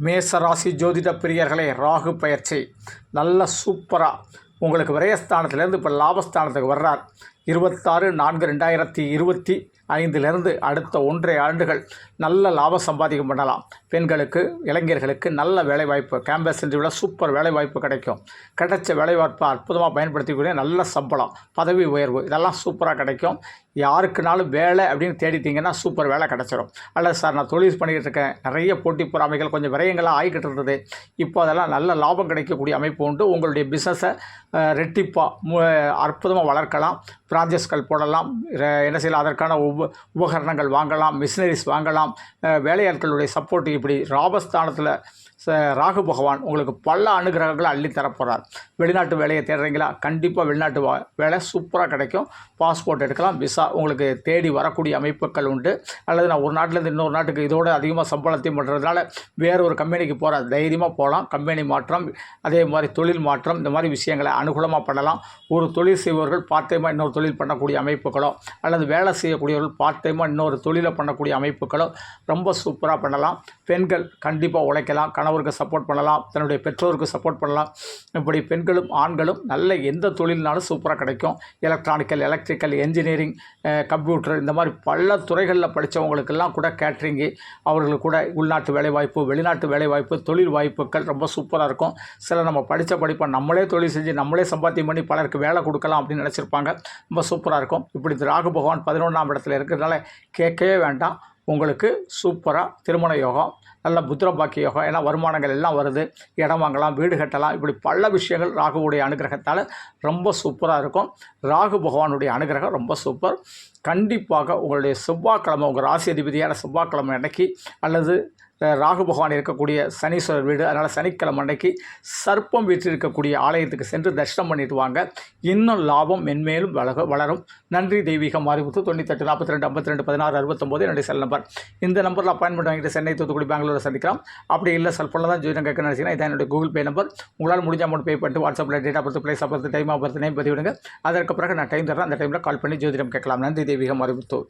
மேசராசி ஜோதிட பிரியர்களே, ராகு பயிற்சி நல்ல சூப்பராக உங்களுக்கு விரயஸ்தானத்திலேருந்து இப்போ லாபஸ்தானத்துக்கு வர்றார். 26/4/2025 அடுத்த 1.5 ஆண்டுகள் நல்ல லாபம் சம்பாதிக்கம் பண்ணலாம். பெண்களுக்கு, இளைஞர்களுக்கு நல்ல வேலைவாய்ப்பு, கேம்பஸ் இன்டர்வியூவில் சூப்பர் வேலைவாய்ப்பு கிடைக்கும். கிடைச்ச வேலைவாய்ப்பை அற்புதமாக பயன்படுத்திக்கூடிய நல்ல சம்பளம், பதவி உயர்வு இதெல்லாம் சூப்பராக கிடைக்கும். யாருக்குனாலும் வேலை அப்படின்னு தேடிட்டிங்கன்னா சூப்பர் வேலை கிடச்சிரும். அல்லது சார் நான் தொழில் பண்ணிக்கிட்டு இருக்கேன், நிறைய போட்டி பொறாமைகள், கொஞ்சம் விரயங்களாக ஆகிக்கிட்டு இருந்தது, இப்போ அதெல்லாம் நல்ல லாபம் கிடைக்கக்கூடிய அமைப்பு உண்டு. உங்களுடைய பிஸ்னஸை ரெட்டிப்பாக அற்புதமாக வளர்க்கலாம். பிரான்ச்சஸ்கள் போடலாம், என்ன செய்யலாம், அதற்கான உபகரணங்கள் வாங்கலாம், மிஷினரிஸ் வாங்கலாம். வேலையாட்களுடைய சப்போர்ட். இப்படி லாபஸ்தானத்தில் ராகு பகவான் உங்களுக்கு பல அனுகிரகங்களை அள்ளி தரப்போகிறார். வெளிநாட்டு வேலையை தேடுறீங்களா? கண்டிப்பாக வெளிநாட்டு வேலை சூப்பராக கிடைக்கும். பாஸ்போர்ட் எடுக்கலாம், விசா உங்களுக்கு தேடி வரக்கூடிய அமைப்புகள் உண்டு. அல்லது நான் ஒரு நாட்டிலேருந்து இன்னொரு நாட்டுக்கு இதோடு அதிகமாக சம்பளத்தையும் பண்ணுறதுனால வேறு ஒரு கம்பெனிக்கு போகிற தைரியமாக போகலாம். கம்பெனி மாற்றம், அதே மாதிரி தொழில் மாற்றம், இந்த மாதிரி விஷயங்களை அனுகூலமாக பண்ணலாம். ஒரு தொழில் செய்பவர்கள் பார்ட் டைமாக இன்னொரு தொழில் பண்ணக்கூடிய அமைப்புகளோ, அல்லது வேலை செய்யக்கூடியவர்கள் பார்ட் டைமாக இன்னொரு தொழிலை பண்ணக்கூடிய அமைப்புகளோ ரொம்ப சூப்பராக பண்ணலாம். பெண்கள் கண்டிப்பாக உழைக்கலாம், கணவருக்கு சப்போர்ட் பண்ணலாம், தன்னுடைய பெற்றோருக்கு சப்போர்ட் பண்ணலாம். இப்படி பெண்களும் ஆண்களும் நல்ல எந்த தொழில்னாலும் சூப்பராக கிடைக்கும். எலக்ட்ரானிக்கல், எலக்ட்ரிக்கல், என்ஜினியரிங், கம்ப்யூட்டர், இந்த மாதிரி பல துறைகளில் படித்தவங்களுக்கெல்லாம் கூட கேட்ரிங்கு, அவர்களுக்கு கூட உள்நாட்டு வேலைவாய்ப்பு, வெளிநாட்டு வேலைவாய்ப்பு, தொழில் வாய்ப்புகள் ரொம்ப சூப்பராக இருக்கும். சில நம்ம படித்த படிப்பை நம்மளே தொழில் செஞ்சு நம்மளே சம்பாத்தியம் பண்ணி பலருக்கு வேலை கொடுக்கலாம் அப்படின்னு நினச்சிருப்பாங்க. ரொம்ப சூப்பராக இருக்கும். இப்படி ராகு பகவான் 11ஆம் இடத்துல இருக்கிறதுனால கேட்கவே வேண்டாம். உங்களுக்கு சூப்பராக திருமண யோகம், நல்ல புத்திர பாக்கிய யோகம், ஏன்னா வருமானங்கள் எல்லாம் வருது. இடம் வாங்கலாம், வீடு கட்டலாம். இப்படி பல விஷயங்கள் ராகுவுடைய அனுகிரகத்தால் ரொம்ப சூப்பராக இருக்கும். ராகு பகவானுடைய அனுகிரகம் ரொம்ப சூப்பர். கண்டிப்பாக உங்களுடைய செவ்வாய்க்கிழமை, உங்கள் ராசி அதிபதியான செவ்வாய்க்கிழமை அன்னைக்கு, அல்லது ராகு பகவான் இருக்கக்கூடிய சனீஸ்வரர் வீடு, அதனால் சனிக்கிழமை அன்னைக்கு சர்ப்பம் வீற்றிருக்கக்கூடிய ஆலயத்துக்கு சென்று தரிசனம் பண்ணிட்டு வாங்க. இன்னும் லாபம் மென்மேலும் வளரும். நன்றி. தெய்வீக மாரிமுத்து. 98 42 52 16 69 என்னுடைய செல் நம்பர். இந்த நம்பரில் அப்பாயின்மெண்ட் வாங்கிட்டு சென்னை, தூத்துக்குடி, பெங்களூரை சந்திக்கலாம். அப்படி இல்லை செல்ஃபோனில் தான் ஜோதிடம் கேட்க நினச்சிங்கன்னா இதான் என்னுடைய கூகுள் பே நம்பர். உங்களால் முடிஞ்ச அமௌண்ட் பே பண்ணிட்டு வாட்ஸ்அப்பில் date of birth, place of birth, time of birth, name பதிவிடுங்க. அதற்கு பிறகு நான் டைம் தரேன். அந்த டைமில் கால் பண்ணி ஜோதிடம் கேட்கலாம். நன்றி. தெய்வீக மாரிமுத்து.